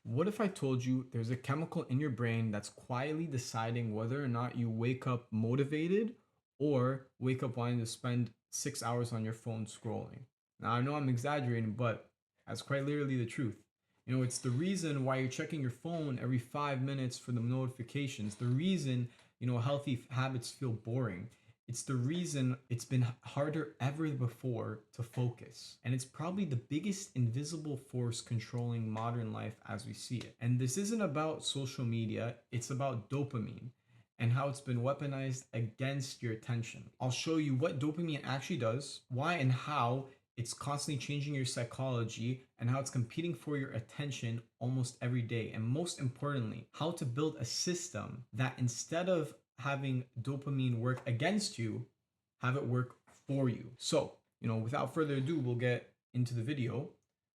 What if I told you there's a chemical in your brain that's quietly deciding whether or not you wake up motivated or wake up wanting to spend 6 hours on your phone scrolling? Now, I know I'm exaggerating, but that's quite literally the truth. It's the reason why you're checking your phone every 5 minutes for the notifications, the reason, healthy habits feel boring. It's the reason it's been harder ever before to focus. And it's probably the biggest invisible force controlling modern life as we see it. And this isn't about social media, it's about dopamine and how it's been weaponized against your attention. I'll show you what dopamine actually does, why and how it's constantly changing your psychology, and how it's competing for your attention almost every day. And most importantly, how to build a system that instead of having dopamine work against you, have it work for you. So, without further ado, we'll get into the video.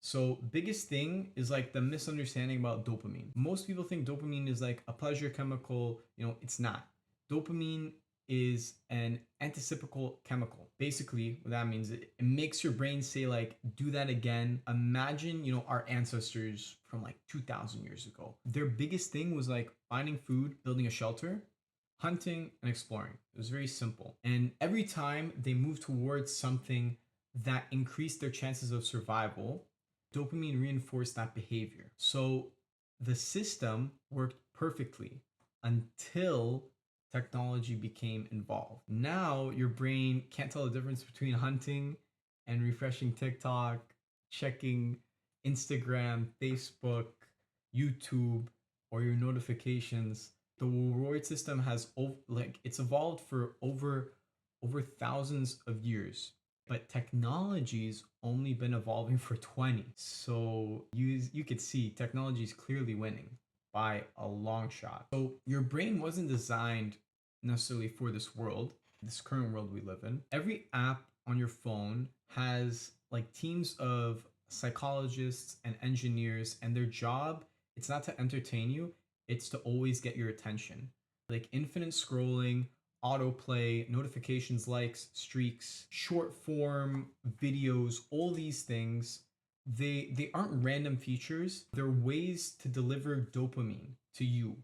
So, biggest thing is like the misunderstanding about dopamine. Most people think dopamine is like a pleasure chemical. It's not. Dopamine is an anticipical chemical. Basically, what that means, it makes your brain say like, do that again. Imagine, our ancestors from like 2000 years ago. Their biggest thing was like finding food, building a shelter, hunting, and exploring. It was very simple. And every time they moved towards something that increased their chances of survival, dopamine reinforced that behavior. So the system worked perfectly until technology became involved. Now your brain can't tell the difference between hunting and refreshing TikTok, checking Instagram, Facebook, YouTube, or your notifications. The reward system has it's evolved for over thousands of years, but technology's only been evolving for 20. So you could see technology is clearly winning by a long shot. So your brain wasn't designed necessarily for this world, this current world we live in. Every app on your phone has like teams of psychologists and engineers, and their job, it's not to entertain you, it's to always get your attention. Like infinite scrolling, autoplay, notifications, likes, streaks, short form videos, all these things, they aren't random features. They're ways to deliver dopamine to you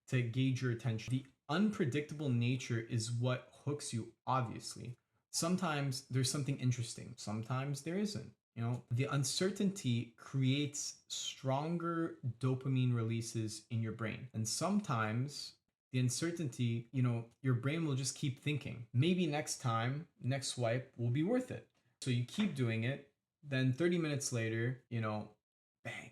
to gauge your attention. The unpredictable nature is what hooks you, obviously. Sometimes there's something interesting, sometimes there isn't. The uncertainty creates stronger dopamine releases in your brain. And sometimes the uncertainty, your brain will just keep thinking, maybe next time, next swipe will be worth it. So you keep doing it. Then 30 minutes later, bang,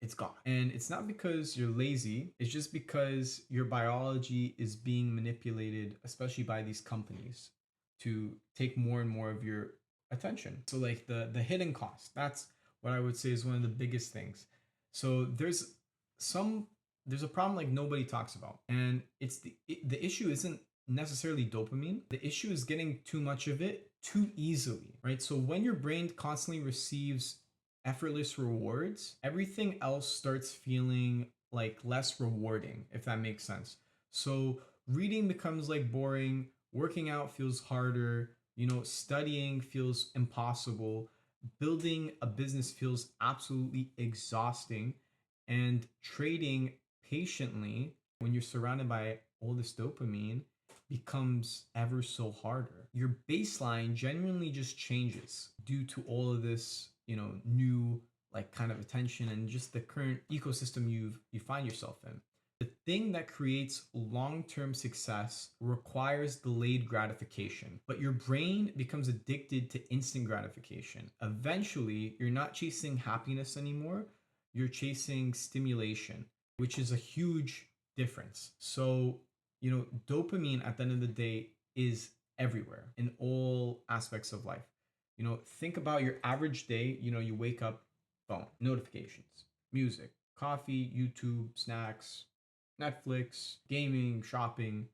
it's gone. And it's not because you're lazy, it's just because your biology is being manipulated, especially by these companies, to take more and more of your attention. So like the hidden cost, that's what I would say is one of the biggest things. So there's a problem like nobody talks about, and the issue isn't necessarily dopamine. The issue is getting too much of it too easily, right? So when your brain constantly receives effortless rewards, everything else starts feeling like less rewarding, if that makes sense. So reading becomes like boring, working out feels harder, studying feels impossible, building a business feels absolutely exhausting, and trading patiently when you're surrounded by all this dopamine becomes ever so harder. Your baseline genuinely just changes due to all of this, new like kind of attention and just the current ecosystem you find yourself in. The thing that creates long-term success requires delayed gratification, but your brain becomes addicted to instant gratification. Eventually, you're not chasing happiness anymore, you're chasing stimulation, which is a huge difference. So, dopamine at the end of the day is everywhere in all aspects of life. Think about your average day. You wake up, phone, notifications, music, coffee, YouTube, snacks, Netflix, gaming, shopping,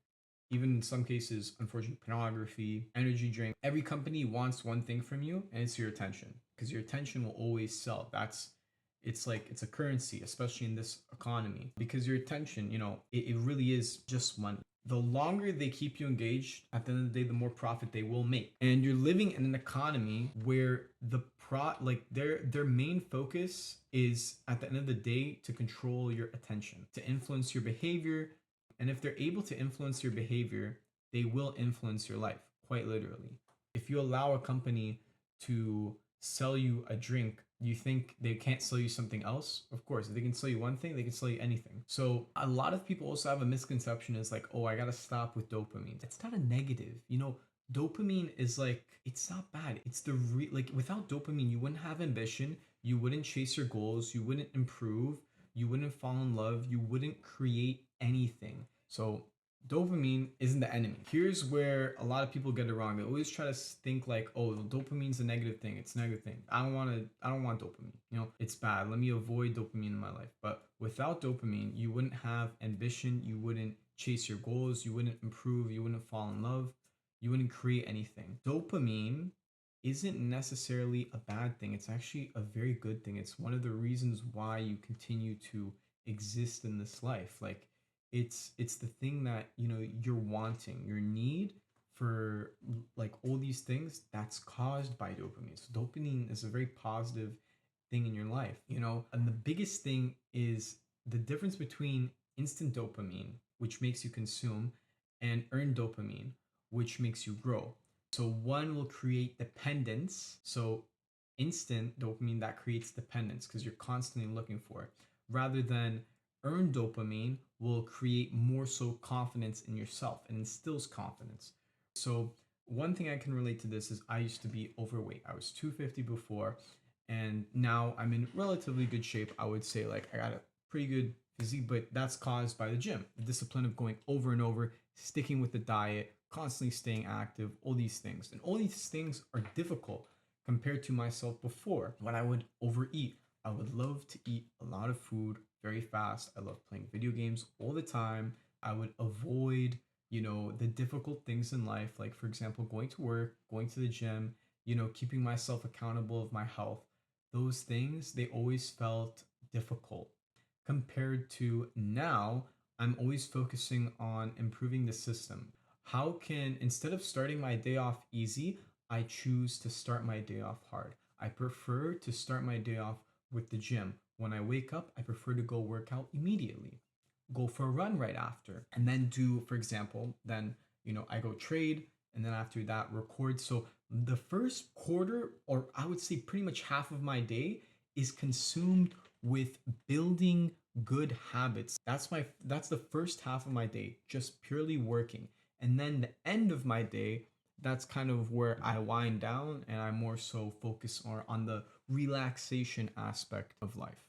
even in some cases, unfortunately, pornography, energy drink. Every company wants one thing from you, and it's your attention, because your attention will always sell. It's a currency, especially in this economy, because your attention, it really is just money. the longer they keep you engaged, at the end of the day, the more profit they will make. And you're living in an economy where their main focus is at the end of the day to control your attention, to influence your behavior. And if they're able to influence your behavior, they will influence your life, quite literally. If you allow a company to sell you a drink, you think they can't sell you something else? Of course, if they can sell you one thing, they can sell you anything. So a lot of people also have a misconception is like, oh, I gotta stop with dopamine. It's not a negative. Dopamine is like, it's not bad. It's like without dopamine, you wouldn't have ambition, you wouldn't chase your goals, you wouldn't improve, you wouldn't fall in love, you wouldn't create anything. So dopamine isn't the enemy. Here's where a lot of people get it wrong. They always try to think like, oh, dopamine's a negative thing. It's a negative thing. I don't want dopamine. It's bad. Let me avoid dopamine in my life. But without dopamine, you wouldn't have ambition, you wouldn't chase your goals, you wouldn't improve, you wouldn't fall in love, you wouldn't create anything. Dopamine isn't necessarily a bad thing. It's actually a very good thing. It's one of the reasons why you continue to exist in this life. Like it's the thing that you're wanting, your need for like all these things that's caused by dopamine. So dopamine is a very positive thing in your life, and the biggest thing is the difference between instant dopamine, which makes you consume, and earned dopamine, which makes you grow. So one will create dependence. So instant dopamine, that creates dependence because you're constantly looking for it, rather than earned dopamine will create more so confidence in yourself and instills confidence. So one thing I can relate to this is I used to be overweight. I was 250 before, and now I'm in relatively good shape. I would say like I got a pretty good physique, but that's caused by the gym, the discipline of going over and over, sticking with the diet, constantly staying active, all these things. And all these things are difficult compared to myself before when I would overeat. I would love to eat a lot of food very fast. I love playing video games all the time. I would avoid, the difficult things in life, like for example, going to work, going to the gym, keeping myself accountable of my health. Those things, they always felt difficult compared to now. I'm always focusing on improving the system. How can, instead of starting my day off easy, I choose to start my day off hard. I prefer to start my day off with the gym. When I wake up, I prefer to go work out immediately, go for a run right after, and then do, for example, then, I go trade, and then after that, record. So the first quarter, or I would say pretty much half of my day, is consumed with building good habits. That's the first half of my day, just purely working. And then the end of my day, that's kind of where I wind down and I more so focus on the relaxation aspect of life.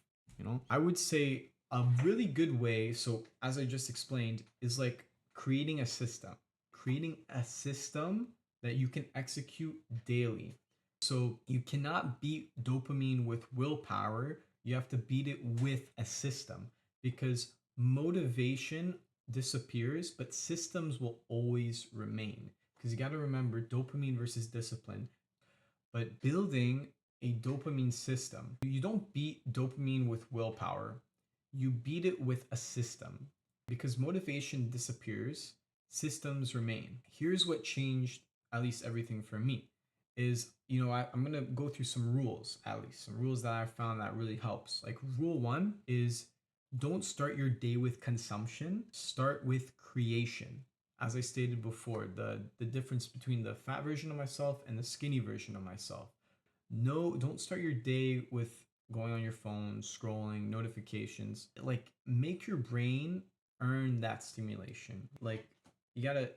I would say a really good way, so as I just explained, is like creating a system. Creating a system that you can execute daily. So you cannot beat dopamine with willpower. You have to beat it with a system because motivation disappears, but systems will always remain. Because you got to remember dopamine versus discipline. But building a dopamine system, you don't beat dopamine with willpower, you beat it with a system. Because motivation disappears, systems remain. Here's what changed at least everything for me is, I'm going to go through some rules, at least some rules that I found that really helps. Like rule one is don't start your day with consumption, start with creation. As I stated before, the difference between the fat version of myself and the skinny version of myself. No, don't start your day with going on your phone, scrolling, notifications. Like make your brain earn that stimulation. Like you got to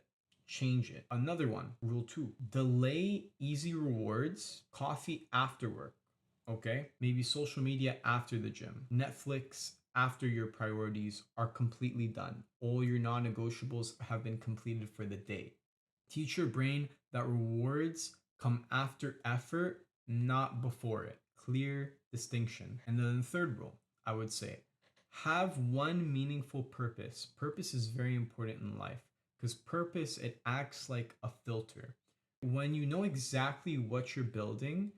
change it. Another one, rule 2. Delay easy rewards, coffee after work. Okay? Maybe social media after the gym. Netflix after your priorities are completely done. All your non negotiables have been completed for the day. Teach your brain that rewards come after effort, not before it. Clear distinction. And then the third rule, I would say, have one meaningful purpose. Purpose is very important in life because purpose, it acts like a filter. When you know exactly what you're building,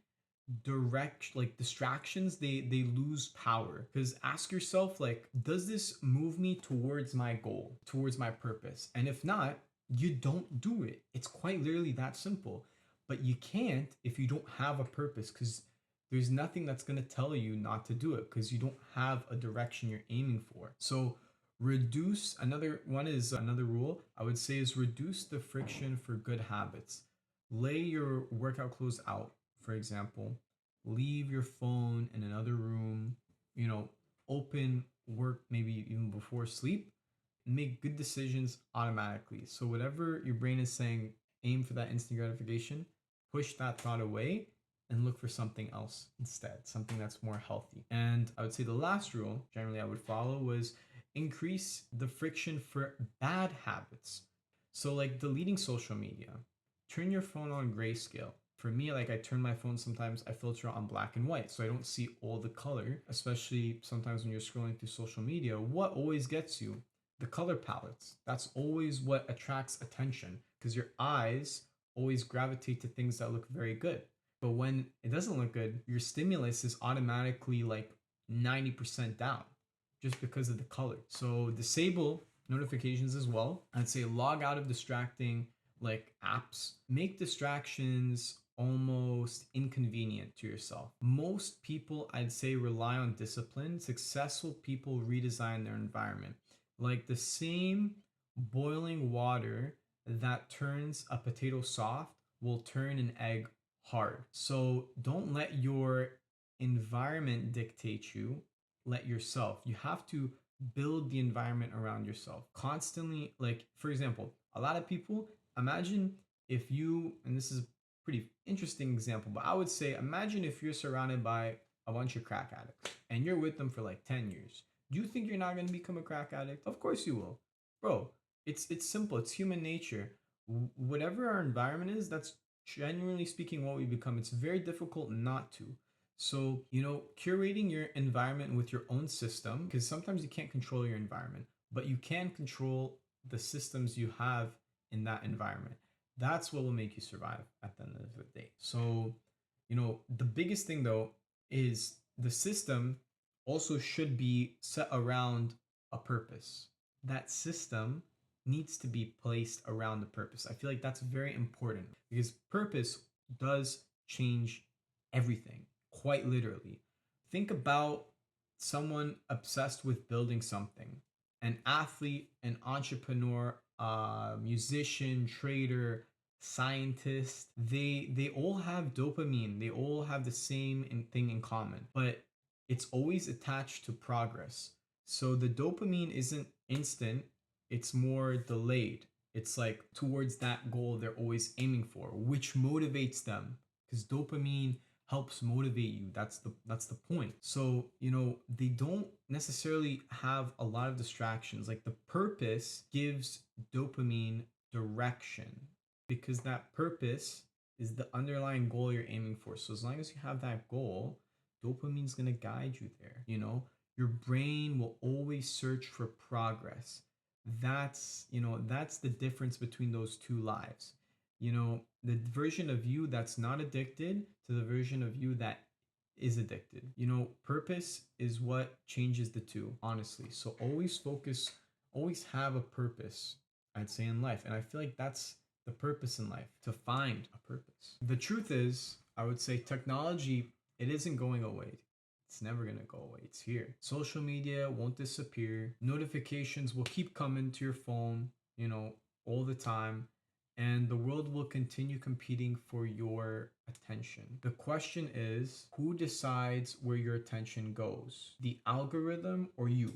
distractions, they lose power. Because ask yourself, like, does this move me towards my goal, towards my purpose? And if not, you don't do it. It's quite literally that simple. But you can't if you don't have a purpose, because there's nothing that's going to tell you not to do it, because you don't have a direction you're aiming for. So reduce, another one is, another rule I would say is reduce the friction for good habits. Lay your workout clothes out, for example. Leave your phone in another room, you know, open work maybe even before sleep. Make good decisions automatically. So whatever your brain is saying, aim for that instant gratification, push that thought away and look for something else instead, something that's more healthy. And I would say the last rule generally I would follow was increase the friction for bad habits. So like deleting social media, turn your phone on grayscale. For me, like I turn my phone sometimes, I filter on black and white so I don't see all the color, especially sometimes when you're scrolling through social media. What always gets you? The color palettes. That's always what attracts attention because your eyes always gravitate to things that look very good. But when it doesn't look good, your stimulus is automatically like 90% down just because of the color. So disable notifications as well. I'd say log out of distracting like apps. Make distractions almost inconvenient to yourself. Most people, I'd say, rely on discipline. Successful people redesign their environment. Like the same boiling water that turns a potato soft will turn an egg hard. So don't let your environment dictate you, let yourself. You have to build the environment around yourself. Constantly, like, for example, a lot of people, imagine if you, and this is a pretty interesting example, but I would say, imagine if you're surrounded by a bunch of crack addicts and you're with them for like 10 years. Do you think you're not going to become a crack addict? Of course you will. Bro, it's simple. It's human nature. Whatever our environment is, that's genuinely speaking what we become. It's very difficult not to. So, curating your environment with your own system, because sometimes you can't control your environment, but you can control the systems you have in that environment. That's what will make you survive at the end of the day. So, the biggest thing though is the system also should be set around a purpose. That system needs to be placed around the purpose. I feel like that's very important because purpose does change everything, quite literally. Think about someone obsessed with building something, an athlete, an entrepreneur, a musician, trader, scientist. They all have dopamine. They all have the same thing in common, but it's always attached to progress. So the dopamine isn't instant, it's more delayed. It's like towards that goal they're always aiming for, which motivates them because dopamine helps motivate you. That's the point. So, they don't necessarily have a lot of distractions. Like the purpose gives dopamine direction because that purpose is the underlying goal you're aiming for. So as long as you have that goal, dopamine's going to guide you there, your brain will always search for progress. That's the difference between those two lives. The version of you that's not addicted to the version of you that is addicted. Purpose is what changes the two, honestly. So always focus, always have a purpose, I'd say, in life. And I feel like that's the purpose in life, to find a purpose. The truth is, I would say technology, it isn't going away. It's never going to go away. It's here. Social media won't disappear. Notifications will keep coming to your phone, all the time. And the world will continue competing for your attention. The question is, who decides where your attention goes? The algorithm or you?